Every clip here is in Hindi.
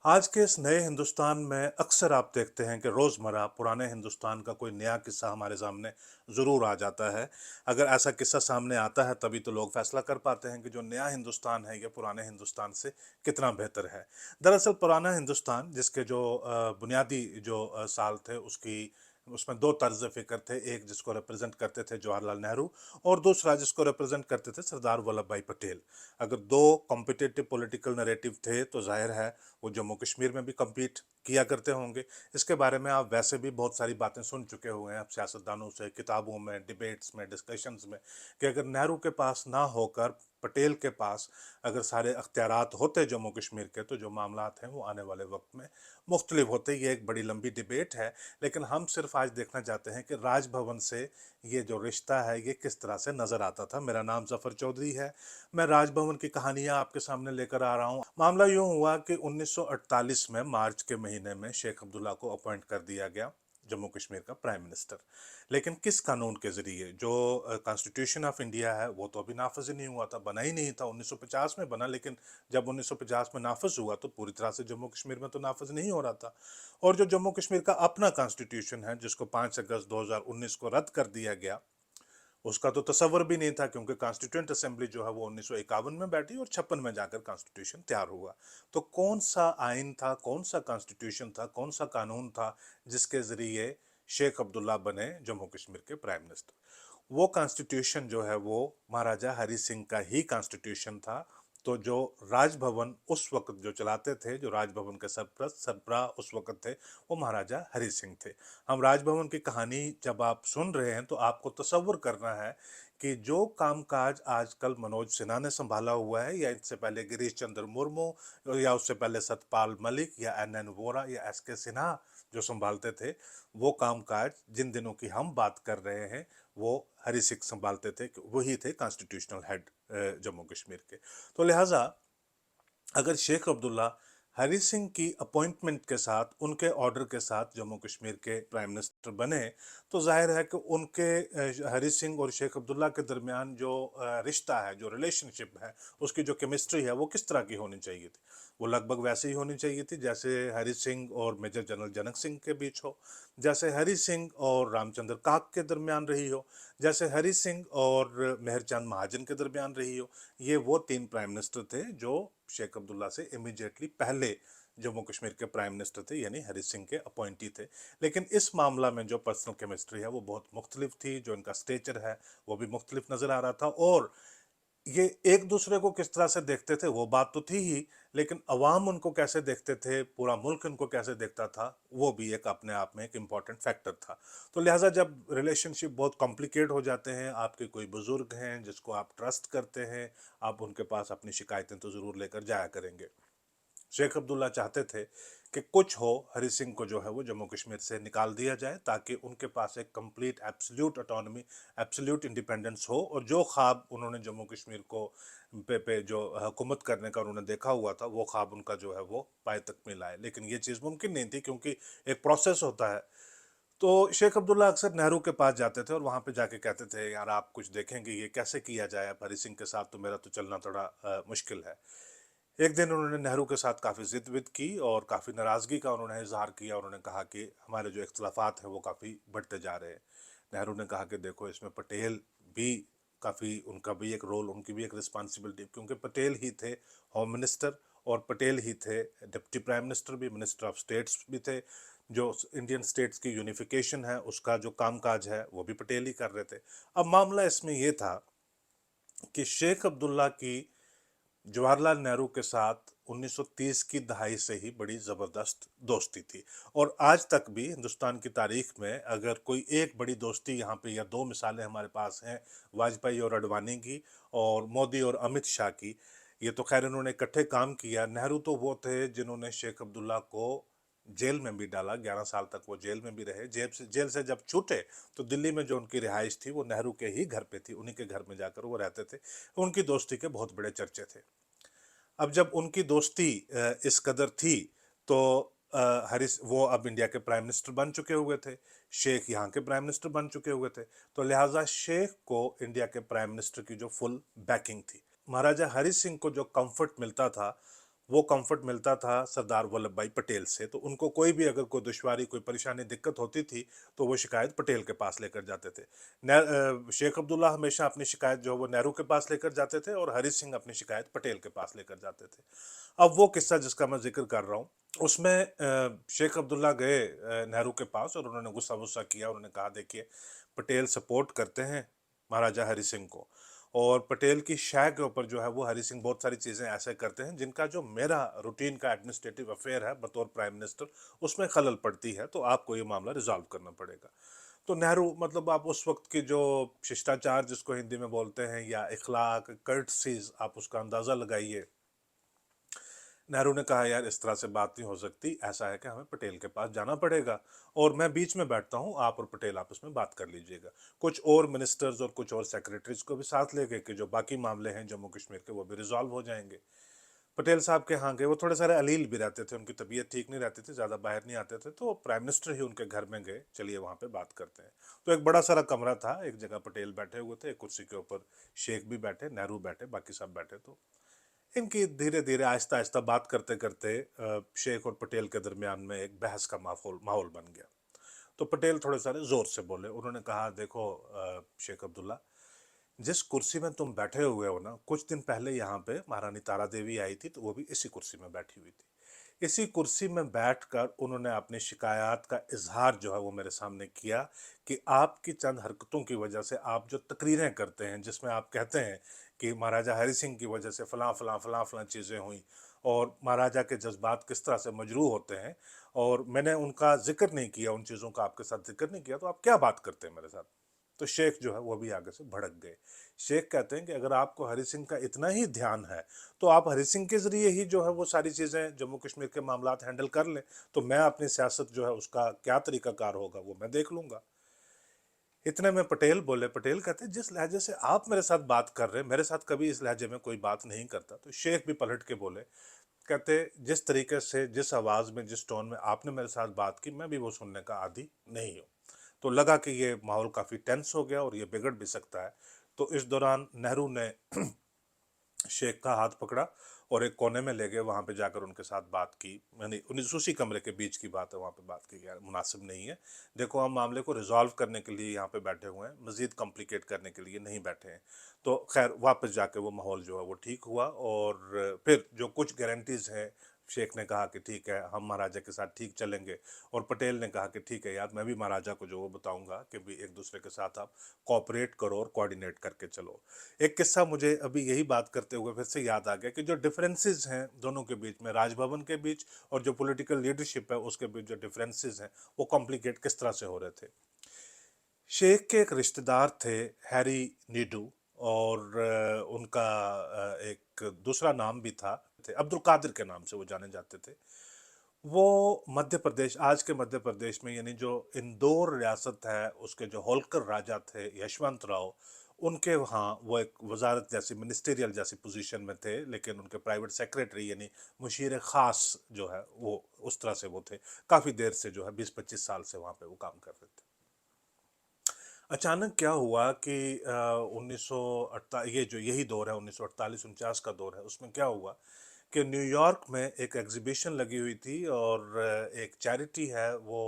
आज के इस नए हिंदुस्तान में अक्सर आप देखते हैं कि रोज़मर्रा पुराने हिंदुस्तान का कोई नया किस्सा हमारे सामने ज़रूर आ जाता है। अगर ऐसा किस्सा सामने आता है तभी तो लोग फैसला कर पाते हैं कि जो नया हिंदुस्तान है ये पुराने हिंदुस्तान से कितना बेहतर है। दरअसल पुराना हिंदुस्तान जिसके जो बुनियादी जो साल थे उसकी उसमें 2 तर्ज़ फ़िक्र थे। एक जिसको रिप्रेज़ेंट करते थे जवाहरलाल नेहरू और दूसरा जिसको रिप्रेज़ेंट करते थे सरदार वल्लभ भाई पटेल। अगर 2 कॉम्पिटिटिव पॉलिटिकल नैरेटिव थे तो ज़ाहिर है वो जम्मू कश्मीर में भी कम्पीट किया करते होंगे। इसके बारे में आप वैसे भी बहुत सारी बातें सुन चुके हुए हैं आप सियासतदानों से, किताबों में, डिबेट्स में, डिस्कशंस में कि अगर नेहरू के पास ना होकर पटेल के पास अगर सारे अख्तियारात होते जम्मू कश्मीर के तो जो मामलात हैं वो आने वाले वक्त में मुख्तलिफ होते। ये एक बड़ी लंबी डिबेट है, लेकिन हम सिर्फ आज देखना चाहते हैं कि राजभवन से ये जो रिश्ता है ये किस तरह से नज़र आता था। मेरा नाम जफ़र चौधरी है। मैं राजभवन की कहानियां आपके सामने लेकर आ रहा हूं। मामला यूं हुआ कि 1948 में मार्च के महीने में शेख अब्दुल्ला को अपॉइंट कर दिया गया जम्मू कश्मीर का प्राइम मिनिस्टर। लेकिन किस कानून के जरिए? जो कॉन्स्टिट्यूशन ऑफ इंडिया है वो तो अभी नाफज ही नहीं हुआ था, बना ही नहीं था। 1950 में बना, लेकिन जब 1950 में नाफज हुआ तो पूरी तरह से जम्मू कश्मीर में तो नाफज नहीं हो रहा था। और जो जम्मू कश्मीर का अपना कॉन्स्टिट्यूशन है जिसको 5 अगस्त 2019 को रद्द कर दिया गया, उसका तो तसव्वुर भी नहीं था क्योंकि कॉन्स्टिट्यूंट असेंबली जो है वो 1951 में बैठी और 56 में जाकर कॉन्स्टिट्यूशन तैयार हुआ। तो कौन सा आइन था, कौन सा कॉन्स्टिट्यूशन था, कौन सा कानून था जिसके जरिए शेख अब्दुल्ला बने जम्मू कश्मीर के प्राइम मिनिस्टर? वो कॉन्स्टिट्यूशन जो है वो महाराजा हरि सिंह का ही कॉन्स्टिट्यूशन था। तो जो राजभवन उस वक्त जो चलाते थे, जो राजभवन के सरप्रस्त सरबराह उस वक्त थे, वो महाराजा हरि सिंह थे। हम राजभवन की कहानी जब आप सुन रहे हैं तो आपको तसव्वुर करना है कि जो कामकाज आजकल मनोज सिन्हा ने संभाला हुआ है, या इससे पहले गिरीश चंद्र मुर्मू, या उससे पहले सतपाल मलिक या एन वोरा या एस के सिन्हा जो संभालते थे, वो कामकाज जिन दिनों की हम बात कर रहे हैं वो हरि सिंह संभालते थे। वही थे कॉन्स्टिट्यूशनल हेड जम्मू कश्मीर के। तो लिहाजा अगर शेख अब्दुल्ला हरि सिंह की अपॉइंटमेंट के साथ, उनके ऑर्डर के साथ जम्मू कश्मीर के प्राइम मिनिस्टर बने, तो जाहिर है कि उनके हरि सिंह और शेख अब्दुल्ला के दरमियान जो रिश्ता है, जो रिलेशनशिप है, उसकी जो केमिस्ट्री है वो किस तरह की होनी चाहिए थी? वो लगभग वैसे ही होनी चाहिए थी जैसे हरि सिंह और मेजर जनरल जनक सिंह के बीच हो, जैसे हरि सिंह और रामचंद्र काक के दरमियान रही हो, जैसे हरि सिंह और मेहरचंद महाजन के दरमियान रही हो। ये वो 3 प्राइम मिनिस्टर थे जो शेख अब्दुल्ला से इमीडिएटली पहले जम्मू कश्मीर के प्राइम मिनिस्टर थे, यानी हरि सिंह के अपॉइंटी थे। लेकिन इस मामला में जो पर्सनल केमिस्ट्री है वो बहुत मुख्तलिफ थी, जो इनका स्टेचर है वो भी मुख्तलिफ नजर आ रहा था। और ये एक दूसरे को किस तरह से देखते थे वो बात तो थी ही, लेकिन अवाम उनको कैसे देखते थे, पूरा मुल्क उनको कैसे देखता था, वो भी एक अपने आप में एक इम्पॉर्टेंट फैक्टर था। तो लिहाजा जब रिलेशनशिप बहुत कॉम्प्लिकेट हो जाते हैं, आपके कोई बुजुर्ग हैं जिसको आप ट्रस्ट करते हैं, आप उनके पास अपनी शिकायतें तो ज़रूर लेकर जाया करेंगे। शेख अब्दुल्ला चाहते थे कि कुछ हो, हरि सिंह को जो है वो जम्मू कश्मीर से निकाल दिया जाए ताकि उनके पास एक complete absolute autonomy, absolute independence हो। और जो ख्वाब उन्होंने जम्मू कश्मीर को पे जो हुकूमत करने का उन्होंने देखा हुआ था, वो ख्वाब उनका जो है वो पाए तकमील आए। लेकिन ये चीज़ मुमकिन नहीं थी क्योंकि एक प्रोसेस होता है। तो शेख अब्दुल्ला अक्सर नेहरू के पास जाते थे और वहाँ पे जाके कहते थे, यार आप कुछ देखेंगे ये कैसे किया जाए, अब हरि सिंह के साथ तो मेरा तो चलना थोड़ा मुश्किल है। एक दिन उन्होंने नेहरू के साथ काफ़ी जिद विद की और काफ़ी नाराज़गी का उन्होंने इजहार किया। उन्होंने कहा कि हमारे जो इख्तलाफात हैं वो काफ़ी बढ़ते जा रहे हैं। नेहरू ने कहा कि देखो इसमें पटेल भी काफ़ी, उनका भी एक रोल, उनकी भी एक रिस्पॉन्सिबिलिटी, क्योंकि पटेल ही थे होम मिनिस्टर और पटेल ही थे डिप्टी प्राइम मिनिस्टर भी, मिनिस्टर ऑफ स्टेट्स भी थे। जो इंडियन स्टेट्स की यूनिफिकेशन है उसका जो कामकाज है वो भी पटेल ही कर रहे थे। अब मामला इसमें यह था कि शेख अब्दुल्ला की जवाहरलाल नेहरू के साथ 1930 की दहाई से ही बड़ी ज़बरदस्त दोस्ती थी। और आज तक भी हिंदुस्तान की तारीख में अगर कोई एक बड़ी दोस्ती यहाँ पे, या दो मिसालें हमारे पास हैं, वाजपेयी और अडवाणी की और मोदी और अमित शाह की। ये तो खैर इन्होंने इकट्ठे काम किया। नेहरू तो वो थे जिन्होंने शेख अब्दुल्ला को जेल में भी डाला, 11 साल तक वो जेल में भी रहे। जेल से जब छूटे तो दिल्ली में जो उनकी रिहाइश थी वो नेहरू के ही घर पे थी, उन्हीं के घर में जाकर वो रहते थे। उनकी दोस्ती के बहुत बड़े चर्चे थे। अब जब उनकी दोस्ती इस कदर थी तो हरीश वो अब इंडिया के प्राइम मिनिस्टर बन चुके हुए थे, शेख यहाँ के प्राइम मिनिस्टर बन चुके हुए थे। तो लिहाजा शेख को इंडिया के प्राइम मिनिस्टर की जो फुल बैकिंग थी, महाराजा हरि सिंह को जो कंफर्ट मिलता था वो कंफर्ट मिलता था सरदार वल्लभ भाई पटेल से। तो उनको कोई भी अगर कोई दुश्वारी, कोई परेशानी, दिक्कत होती थी, तो वो शिकायत पटेल के पास लेकर जाते थे। शेख अब्दुल्ला हमेशा अपनी शिकायत जो है वो नेहरू के पास लेकर जाते थे, और हरी सिंह अपनी शिकायत पटेल के पास लेकर जाते थे। अब वो किस्सा जिसका मैं जिक्र कर रहा हूँ, उसमें शेख अब्दुल्ला गए नेहरू के पास, और उन्होंने गुस्सा वुस्सा किया। उन्होंने कहा, देखिए, पटेल सपोर्ट करते हैं महाराजा हरी सिंह को, और पटेल की शाह के ऊपर जो है वो हरी सिंह बहुत सारी चीज़ें ऐसे करते हैं जिनका जो मेरा रूटीन का एडमिनिस्ट्रेटिव अफेयर है बतौर प्राइम मिनिस्टर, उसमें खलल पड़ती है, तो आपको ये मामला रिजॉल्व करना पड़ेगा। तो नेहरू, मतलब आप उस वक्त की जो शिष्टाचार जिसको हिंदी में बोलते हैं, या इखलाक, कर्टसीज, आप उसका अंदाज़ा लगाइए। नेहरू ने कहा, यार इस तरह से बात नहीं हो सकती, ऐसा है कि हमें पटेल के पास जाना पड़ेगा, और मैं बीच में बैठता हूँ, आप और पटेल आपस में बात कर लीजिएगा। कुछ और मिनिस्टर्स और कुछ और सेक्रेटरीज को भी साथ ले गए कि जो बाकी मामले हैं जम्मू कश्मीर के वो भी रिजॉल्व हो जाएंगे। पटेल साहब के यहाँ गए। वो थोड़े सारे अलील भी रहते थे, उनकी तबीयत ठीक नहीं रहती थी, ज़्यादा बाहर नहीं आते थे, तो प्राइम मिनिस्टर ही उनके घर में गए, चलिए वहाँ पे बात करते हैं। तो एक बड़ा सारा कमरा था, एक जगह पटेल बैठे हुए थे, एक कुर्सी के ऊपर शेख भी बैठे, नेहरू बैठे, बाकी सब बैठे। तो इनकी धीरे धीरे आहिस्ता आहिस्ता बात करते करते शेख और पटेल के दरमियान में एक बहस का माहौल माहौल बन गया। तो पटेल थोड़े सारे जोर से बोले। उन्होंने कहा, देखो शेख अब्दुल्ला, जिस कुर्सी में तुम बैठे हुए हो ना, कुछ दिन पहले यहाँ पे महारानी तारा देवी आई थी, तो वो भी इसी कुर्सी में बैठी हुई थी। इसी कुर्सी में बैठकर उन्होंने अपनी शिकायत का इजहार जो है वो मेरे सामने किया, कि आपकी चंद हरकतों की वजह से आप जो तकरीरें करते हैं, जिसमें आप कहते हैं कि महाराजा हरि सिंह की वजह से फलां फलां फलां फलां चीज़ें हुई, और महाराजा के जज्बात किस तरह से मजरूह होते हैं, और मैंने उनका जिक्र नहीं किया, उन चीज़ों का आपके साथ जिक्र नहीं किया, तो आप क्या बात करते हैं मेरे साथ। तो शेख जो है वो भी आगे से भड़क गए। शेख कहते हैं कि अगर आपको हरि सिंह का इतना ही ध्यान है, तो आप हरि सिंह के जरिए ही जो है वो सारी चीज़ें, जम्मू कश्मीर के मामलात हैंडल कर लें, तो मैं अपनी सियासत जो है उसका क्या तरीकाकार होगा वो मैं देख लूंगा। इतने में पटेल बोले। पटेल कहते हैं, जिस लहजे से आप मेरे साथ बात कर रहे हैं, मेरे साथ कभी इस लहजे में कोई बात नहीं करता। तो शेख भी पलट के बोले, कहते, जिस तरीके से, जिस आवाज़ में, जिस टोन में आपने मेरे साथ बात की, मैं भी वो सुनने का आदी नहीं हूँ। तो लगा कि ये माहौल काफ़ी टेंस हो गया और ये बिगड़ भी सकता है। तो इस दौरान नेहरू ने शेख का हाथ पकड़ा और एक कोने में ले गए, वहाँ पे जाकर उनके साथ बात की। मैंने उन्नीस उसी कमरे के बीच की बात है, वहाँ पे बात की, यार मुनासिब नहीं है, देखो हम मामले को रिजॉल्व करने के लिए यहाँ पे बैठे हुए हैं, मज़ीद कॉम्प्लिकेट करने के लिए नहीं बैठे हैं। तो खैर वापस जाके वो माहौल जो है वो ठीक हुआ, और फिर जो कुछ गारंटीज़ हैं, शेख ने कहा कि ठीक है, हम महाराजा के साथ ठीक चलेंगे, और पटेल ने कहा कि ठीक है यार, मैं भी महाराजा को जो वो बताऊंगा कि भी एक दूसरे के साथ आप कोऑपरेट करो और कोऑर्डिनेट करके चलो। एक किस्सा मुझे अभी यही बात करते हुए फिर से याद आ गया, कि जो डिफरेंसेस हैं दोनों के बीच में, राजभवन के बीच और जो पॉलिटिकल लीडरशिप है उसके बीच जो डिफरेंसेस हैं, वो कॉम्प्लिकेट किस तरह से हो रहे थे। शेख के एक रिश्तेदार थे, हैरी नीडू, और उनका एक दूसरा नाम भी था, थे अब्दुल कादिर के नाम से वो जाने जाते थे। वो मध्य प्रदेश, आज के मध्य प्रदेश में, यानी जो इंदौर रियासत है, उसके जो होलकर राजा थे यशवंत राव, उनके वहाँ वो एक वजारत जैसी, मिनिस्टेरियल जैसी पोजीशन में थे, लेकिन उनके प्राइवेट सेक्रेटरी यानी मुशीर ख़ास जो है वो उस तरह से वो थे। काफ़ी देर से जो है 20-25 साल से वहाँ पे वो काम कर रहे थे। अचानक क्या हुआ कि 1948, ये जो यही दौर है 1948-49 का दौर है, उसमें क्या हुआ कि न्यूयॉर्क में एक एग्जीबिशन लगी हुई थी, और एक चैरिटी है वो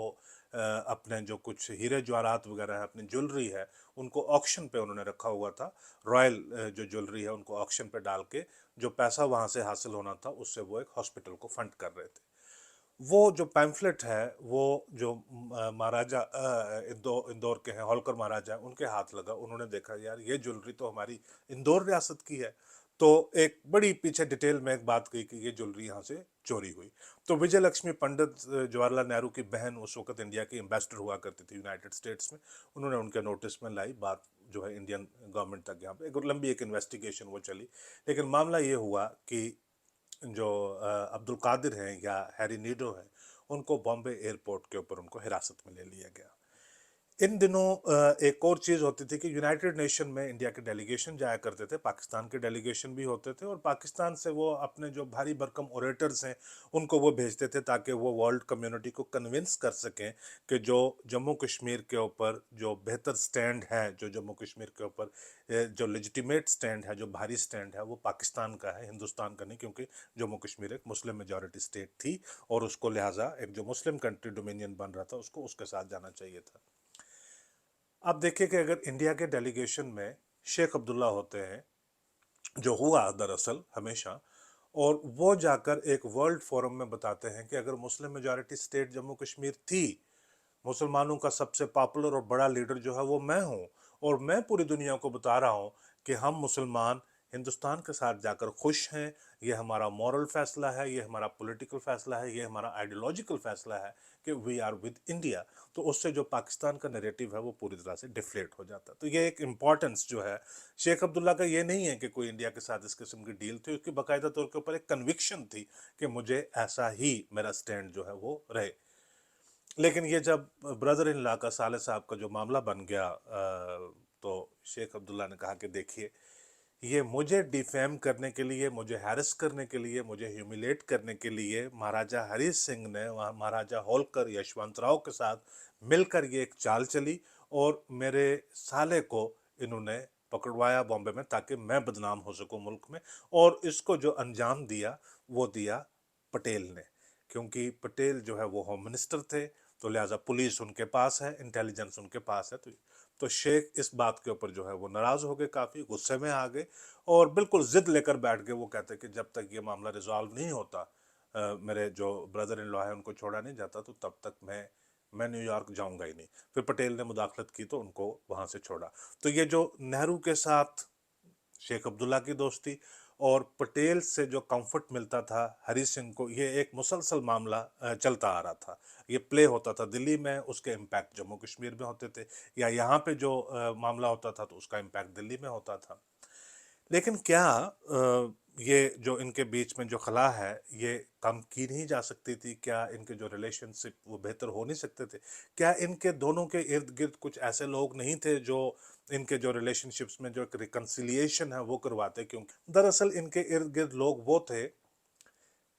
अपने जो कुछ हीरे जवाहरात वगैरह है, अपनी ज्वेलरी है, उनको ऑक्शन पे उन्होंने रखा हुआ था। रॉयल जो ज्वेलरी है उनको ऑक्शन पे डाल के जो पैसा वहाँ से हासिल होना था, उससे वो एक हॉस्पिटल को फंड कर रहे थे। वो जो पैम्फलेट है, वो जो महाराजा इंदौर के हैं, होलकर महाराजा हैं, उनके हाथ लगा। उन्होंने देखा, यार ये ज्वेलरी तो हमारी इंदौर रियासत की है। तो एक बड़ी पीछे डिटेल में एक बात कही कि ये ज्वेलरी यहाँ से चोरी हुई। तो विजय लक्ष्मी पंडित, जवाहरलाल नेहरू की बहन, उस वक्त इंडिया की एम्बेसडर हुआ करती थी यूनाइटेड स्टेट्स में, उन्होंने उनके नोटिस में लाई बात, जो है इंडियन गवर्नमेंट तक यहाँ पे एक लंबी एक इन्वेस्टिगेशन वो चली। लेकिन मामला ये हुआ कि जो अब्दुल कादिर हैं या हैरी नीडो हैं, उनको बॉम्बे एयरपोर्ट के ऊपर उनको हिरासत में ले लिया गया। इन दिनों एक और चीज़ होती थी कि यूनाइटेड नेशन में इंडिया के डेलीगेशन जाया करते थे, पाकिस्तान के डेलीगेशन भी होते थे, और पाकिस्तान से वो अपने जो भारी भरकम ओरेटर्स हैं उनको वो भेजते थे ताकि वो वर्ल्ड कम्युनिटी को कन्विंस कर सकें कि जो जम्मू कश्मीर के ऊपर जो बेहतर स्टैंड है, जो जम्मू कश्मीर के ऊपर जो लेजिटिमेट स्टैंड है, जो भारी स्टैंड है, वो पाकिस्तान का है, हिंदुस्तान का नहीं, क्योंकि जम्मू कश्मीर एक मुस्लिम मेजॉरिटी स्टेट थी और उसको लिहाजा एक जो मुस्लिम कंट्री डोमिनियन बन रहा था उसको उसके साथ जाना चाहिए था। आप देखिए कि अगर इंडिया के डेलीगेशन में शेख अब्दुल्ला होते हैं, जो हुआ दरअसल हमेशा, और वो जाकर एक वर्ल्ड फोरम में बताते हैं कि अगर Muslim majority state Jammu Kashmir थी, मुसलमानों का सबसे पॉपुलर और बड़ा लीडर जो है वो मैं हूँ, और मैं पूरी दुनिया को बता रहा हूँ कि हम मुसलमान हिंदुस्तान के साथ जाकर खुश हैं, ये हमारा मॉरल फैसला है, ये हमारा पॉलिटिकल फैसला है, ये हमारा आइडियोलॉजिकल फैसला है कि वी आर विद इंडिया, तो उससे जो पाकिस्तान का नैरेटिव है वो पूरी तरह से डिफ्लेट हो जाता है। तो ये एक इम्पॉर्टेंस जो है शेख अब्दुल्ला का, ये नहीं है कि कोई इंडिया के साथ इस किस्म की डील थी, उसकी बाकायदा तौर के ऊपर एक कन्विक्शन थी कि मुझे ऐसा ही मेरा स्टैंड जो है वो रहे। लेकिन ये जब ब्रदर इन लॉ का, साले साहब का जो मामला बन गया, तो शेख अब्दुल्ला ने कहा कि देखिए, ये मुझे डिफेम करने के लिए, मुझे हैरेस करने के लिए, मुझे ह्यूमिलेट करने के लिए महाराजा हरी सिंह ने वहाँ महाराजा होलकर यशवंतराव के साथ मिलकर ये एक चाल चली, और मेरे साले को इन्होंने पकड़वाया बॉम्बे में ताकि मैं बदनाम हो सकूं मुल्क में, और इसको जो अंजाम दिया वो दिया पटेल ने, क्योंकि पटेल जो है वो होम मिनिस्टर थे, तो लिहाजा पुलिस उनके पास है, इंटेलिजेंस उनके पास है, तो शेख इस बात के ऊपर जो है वो नाराज हो गए, काफी गुस्से में आ गए, और बिल्कुल जिद लेकर बैठ गए। वो कहते कि जब तक ये मामला रिजॉल्व नहीं होता, मेरे जो ब्रदर इन लॉ है उनको छोड़ा नहीं जाता, तो तब तक मैं न्यूयॉर्क जाऊंगा ही नहीं। फिर पटेल ने मुदाखलत की तो उनको वहां से छोड़ा। तो ये जो नेहरू के साथ शेख अब्दुल्ला की दोस्ती और पटेल से जो कंफर्ट मिलता था हरी सिंह को, ये एक मुसलसल मामला चलता आ रहा था। ये प्ले होता था दिल्ली में, उसके इम्पैक्ट जम्मू कश्मीर में होते थे, या यहाँ पे जो मामला होता था तो उसका इम्पैक्ट दिल्ली में होता था। लेकिन क्या ये जो इनके बीच में जो खला है ये कम की नहीं जा सकती थी? क्या इनके जो रिलेशनशिप वो बेहतर हो नहीं सकते थे? क्या इनके दोनों के इर्द गिर्द कुछ ऐसे लोग नहीं थे जो इनके जो रिलेशनशिप्स में जो एक रिकन्सिलिएशन है वो करवाते? क्योंकि दरअसल इनके इर्द गिर्द लोग वो थे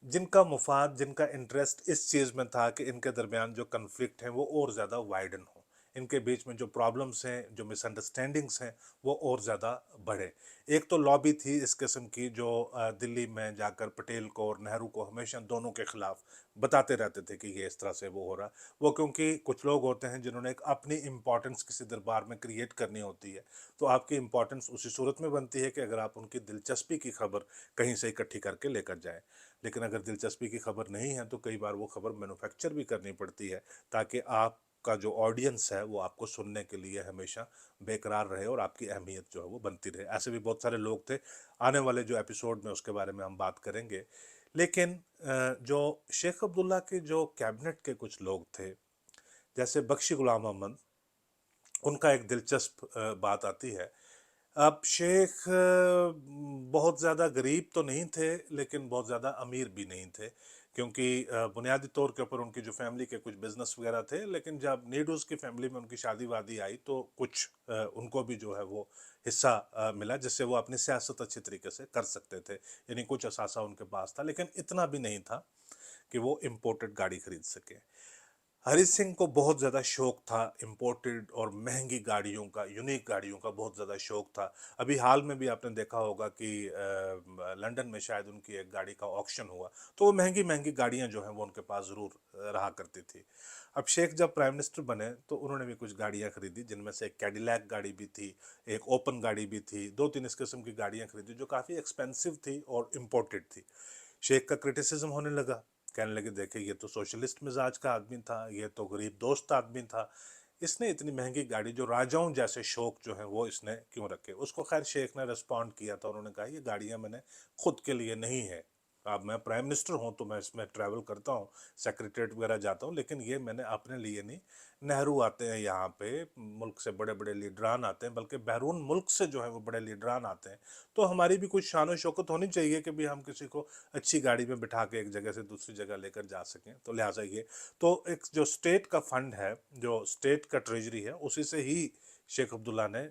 जिनका मुफाद, जिनका इंटरेस्ट इस चीज़ में था कि इनके दरमियान जो कन्फ्लिक्ट हैं वो और ज़्यादा वाइडन हो, इनके बीच में जो प्रॉब्लम्स हैं, जो मिसअंडरस्टैंडिंग्स हैं, वो और ज़्यादा बढ़े। एक तो लॉबी थी इस किस्म की जो दिल्ली में जाकर पटेल को और नेहरू को हमेशा दोनों के खिलाफ बताते रहते थे कि ये इस तरह से वो हो रहा। वो क्योंकि कुछ लोग होते हैं जिन्होंने एक अपनी इम्पोर्टेंस किसी दरबार में क्रिएट करनी होती है, तो आपकी इम्पोर्टेंस उसी सूरत में बनती है कि अगर आप उनकी दिलचस्पी की खबर कहीं से इकट्ठी करके लेकर जाएं। लेकिन अगर दिलचस्पी की खबर नहीं है तो कई बार वो खबर मैन्युफैक्चर भी करनी पड़ती है ताकि आपका जो ऑडियंस है वो आपको सुनने के लिए हमेशा बेकरार रहे और आपकी अहमियत जो है वो बनती रहे। ऐसे भी बहुत सारे लोग थे, आने वाले जो एपिसोड में उसके बारे में हम बात करेंगे। लेकिन जो शेख अब्दुल्ला के जो कैबिनेट के कुछ लोग थे, जैसे बख्शी गुलाम अहमद, उनका एक दिलचस्प बात आती है। अब शेख बहुत ज़्यादा गरीब तो नहीं थे लेकिन बहुत ज़्यादा अमीर भी नहीं थे, क्योंकि बुनियादी तौर के ऊपर उनकी जो फैमिली के कुछ बिजनेस वगैरह थे, लेकिन जब नीडूज़ की फैमिली में उनकी शादी वादी आई तो कुछ उनको भी जो है वो हिस्सा मिला, जिससे वो अपनी सियासत अच्छी तरीके से कर सकते थे। यानी कुछ असासा उनके पास था, लेकिन इतना भी नहीं था कि वो इम्पोर्टेड गाड़ी खरीद सके। हरी सिंह को बहुत ज़्यादा शौक था इंपोर्टेड और महंगी गाड़ियों का, यूनिक गाड़ियों का बहुत ज़्यादा शौक था। अभी हाल में भी आपने देखा होगा कि लंदन में शायद उनकी एक गाड़ी का ऑक्शन हुआ, तो वो महंगी महंगी गाड़ियां जो हैं वो उनके पास ज़रूर रहा करती थी। अब शेख जब प्राइम मिनिस्टर बने तो उन्होंने भी कुछ गाड़ियां खरीदी, जिनमें से एक कैडिलैक गाड़ी भी थी, एक ओपन गाड़ी भी थी, दो तीन इस किस्म की गाड़ियां खरीदी जो काफ़ी एक्सपेंसिव थी और इम्पोर्टेड थी। शेख का क्रिटिसिज्म होने लगा, कहने लगे देखिए ये तो सोशलिस्ट मिजाज का आदमी था, ये तो गरीब दोस्त आदमी था, इसने इतनी महंगी गाड़ी, जो राजाओं जैसे शौक जो है वो इसने क्यों रखे? उसको खैर शेख ने रिस्पॉन्ड किया था, उन्होंने कहा ये गाड़ियां मैंने खुद के लिए नहीं है, अब मैं प्राइम मिनिस्टर हूँ तो मैं इसमें ट्रैवल करता हूँ, सेक्रेटरीट वगैरह जाता हूँ, लेकिन ये मैंने अपने लिए नहीं। नेहरू आते हैं यहाँ पे, मुल्क से बड़े बड़े लीडरान आते हैं, बल्कि बैरून मुल्क से जो है वो बड़े लीडरान आते हैं। तो हमारी भी कुछ शान और शौकत होनी चाहिए कि भी हम किसी को अच्छी गाड़ी में बिठा के एक जगह से दूसरी जगह लेकर जा सकें। तो लिहाजा ये तो एक जो स्टेट का फंड है, जो स्टेट का ट्रेजरी है, उसी से ही शेख अब्दुल्ला ने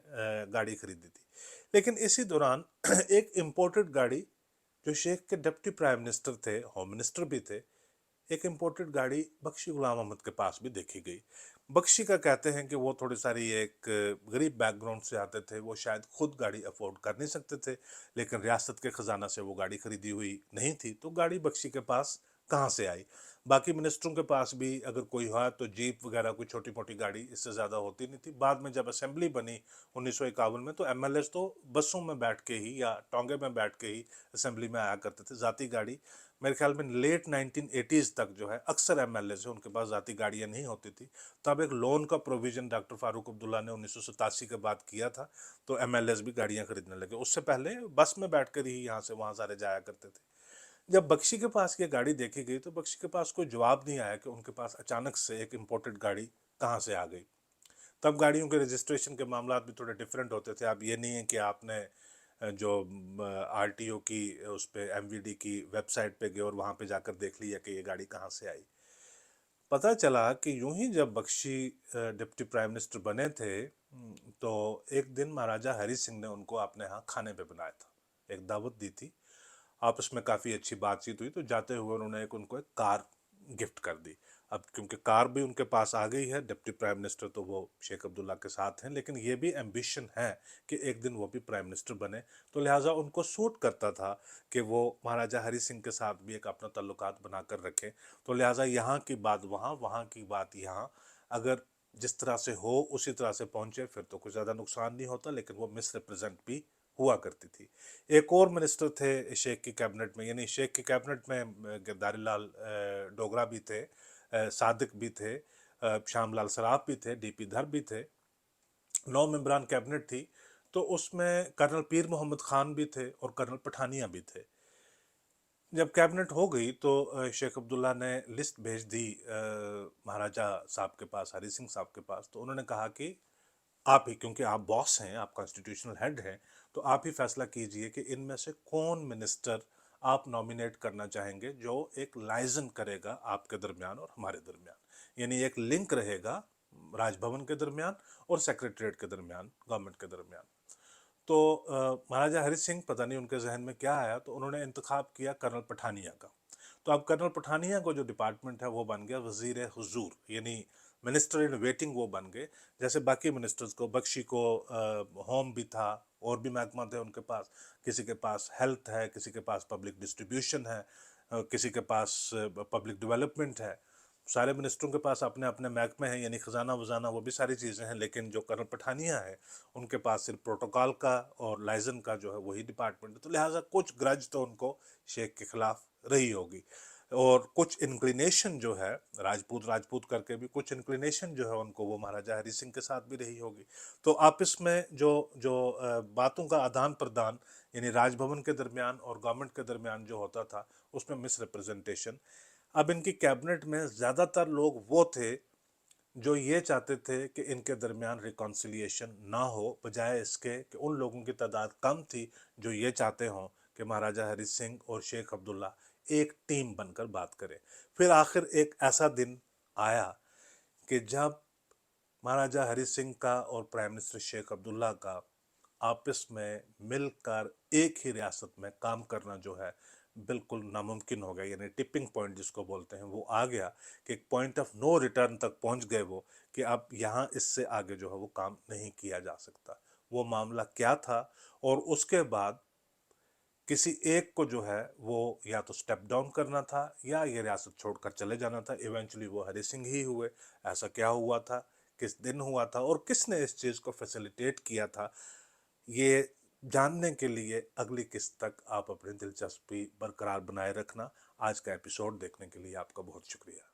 गाड़ी खरीदी थी। लेकिन इसी दौरान एक इम्पोर्टेड गाड़ी, जो शेख के डिप्टी प्राइम मिनिस्टर थे, होम मिनिस्टर भी थे, एक इम्पोर्टेड गाड़ी बख्शी गुलाम अहमद के पास भी देखी गई। बख्शी का कहते हैं कि वो थोड़ी सारी एक गरीब बैकग्राउंड से आते थे, वो शायद खुद गाड़ी अफोर्ड कर नहीं सकते थे, लेकिन रियासत के ख़जाना से वो गाड़ी खरीदी हुई नहीं थी, तो गाड़ी बख्शी के पास कहाँ से आई। बाकी मिनिस्टरों के पास भी अगर कोई हुआ तो जीप वगैरह कोई छोटी मोटी गाड़ी, इससे ज़्यादा होती नहीं थी। बाद में जब असेंबली बनी 1951 में, तो एमएलएस तो बसों में बैठ के ही या टोंगे में बैठ के ही असेंबली में आया करते थे। ज़ाती गाड़ी मेरे ख्याल में लेट 1980s तक जो है अक्सर एमएलए से उनके पास ज़ाती गाड़ियाँ नहीं होती थी। तब एक लोन का प्रोविज़न डॉक्टर फारूक अब्दुल्ला ने 1987 के बाद किया था, तो एमएलएस भी गाड़ियाँ खरीदने लगे। उससे पहले बस में बैठ कर ही यहाँ से वहाँ सारे जाया करते थे। जब बख्शी के पास ये गाड़ी देखी गई तो बख्शी के पास कोई जवाब नहीं आया कि उनके पास अचानक से एक इम्पोर्टेड गाड़ी कहाँ से आ गई। तब गाड़ियों के रजिस्ट्रेशन के मामला भी थोड़े डिफरेंट होते थे। अब ये नहीं है कि आपने जो आरटीओ की उस पे एमवीडी की वेबसाइट पे गए और वहाँ पे जाकर देख लिया कि ये गाड़ी कहाँ से आई। पता चला कि यूं ही जब बख्शी डिप्टी प्राइम मिनिस्टर बने थे, तो एक दिन महाराजा हरी सिंह ने उनको अपने यहाँ खाने पे बुलाया था, एक दावत दी थी। आपस में काफ़ी अच्छी बातचीत हुई, तो जाते हुए उन्होंने उनको एक कार गिफ्ट कर दी। अब क्योंकि कार भी उनके पास आ गई है, डिप्टी प्राइम मिनिस्टर तो वो शेख अब्दुल्ला के साथ हैं, लेकिन ये भी एम्बिशन है कि एक दिन वो भी प्राइम मिनिस्टर बने। तो लिहाजा उनको सूट करता था कि वो महाराजा हरी सिंह के साथ भी एक अपना ताल्लुकात बनाकर रखें। तो लिहाजा यहाँ की बात वहाँ, वहाँ की बात यहाँ, अगर जिस तरह से हो उसी तरह से पहुँचे फिर तो कुछ ज़्यादा नुकसान नहीं होता, लेकिन वो मिस रिप्रेजेंट भी हुआ करती थी। एक और मिनिस्टर थे शेख की कैबिनेट में, यानी शेख की कैबिनेट में गिरधारी लाल डोगरा भी थे, सादिक भी थे, श्यामलाल सराफ भी थे, डीपी धर भी थे। 9 मेंबरान कैबिनेट थी। तो उसमें कर्नल पीर मोहम्मद खान भी थे और कर्नल पठानिया भी थे। जब कैबिनेट हो गई तो शेख अब्दुल्ला ने लिस्ट भेज दी महाराजा साहब के पास, हरी सिंह साहब के पास। तो उन्होंने कहा कि आप ही, क्योंकि आप बॉस हैं, आप कॉन्स्टिट्यूशनल हेड हैं, तो आप ही फैसला कीजिए कि इनमें से कौन मिनिस्टर आप नॉमिनेट करना चाहेंगे जो एक लाइजन करेगा आपके दरमियान और हमारे दरमियान, यानी एक लिंक रहेगा राजभवन के दरमियान और सेक्रेटरीट के दरमियान, गवर्नमेंट के दरमियान। तो महाराजा हरि सिंह, पता नहीं उनके जहन में क्या आया, तो उन्होंने इंतखाब किया कर्नल पठानिया का। तो अब कर्नल पठानिया को जो डिपार्टमेंट है वो बन गया वजीर हुजूर, यानी मिनिस्टर इन वेटिंग वो बन गए। जैसे बाकी मिनिस्टर्स को, बख्शी को होम भी था और भी महकमा थे उनके पास, किसी के पास हेल्थ है, किसी के पास पब्लिक डिस्ट्रीब्यूशन है, किसी के पास पब्लिक डेवलपमेंट है। सारे मिनिस्टरों के पास अपने अपने महकमे हैं, यानी खजाना वजाना वो भी सारी चीज़ें हैं। लेकिन जो कर्नल पठानिया है उनके पास सिर्फ प्रोटोकॉल का और लाइजन का जो है वही डिपार्टमेंट है। तो लिहाजा कुछ ग्रज तो उनको शेख के खिलाफ रही होगी, और कुछ इंक्लिनेशन जो है, राजपूत राजपूत करके भी कुछ इंक्लिनेशन जो है उनको वो महाराजा हरी सिंह के साथ भी रही होगी। तो आपस में जो जो बातों का आदान प्रदान, यानी राजभवन के दरमियान और गवर्नमेंट के दरमियान जो होता था, उसमें मिस रिप्रेजेंटेशन। अब इनकी कैबिनेट में ज़्यादातर लोग वो थे जो ये चाहते थे कि इनके दरमियान रिकॉन्सिलिएशन ना हो, बजाय इसके कि उन लोगों की तादाद कम थी जो ये चाहते हों कि महाराजा हरी सिंह और शेख अब्दुल्ला एक टीम बनकर बात करें। फिर आखिर एक ऐसा दिन आया कि जब महाराजा हरी सिंह का और प्राइम मिनिस्टर शेख अब्दुल्ला का आपस में मिलकर एक ही रियासत में काम करना जो है बिल्कुल नामुमकिन हो गया, यानी टिपिंग पॉइंट जिसको बोलते हैं वो आ गया, कि एक पॉइंट ऑफ नो रिटर्न तक पहुंच गए वो, कि अब यहाँ इससे आगे जो है वो काम नहीं किया जा सकता। वो मामला क्या था, और उसके बाद किसी एक को जो है वो या तो स्टेप डाउन करना था या ये रियासत छोड़कर चले जाना था। इवेंचुअली वो हरी सिंह ही हुए। ऐसा क्या हुआ था, किस दिन हुआ था और किसने इस चीज़ को फैसिलिटेट किया था, ये जानने के लिए अगली किस्त तक आप अपनी दिलचस्पी बरकरार बनाए रखना। आज का एपिसोड देखने के लिए आपका बहुत शुक्रिया।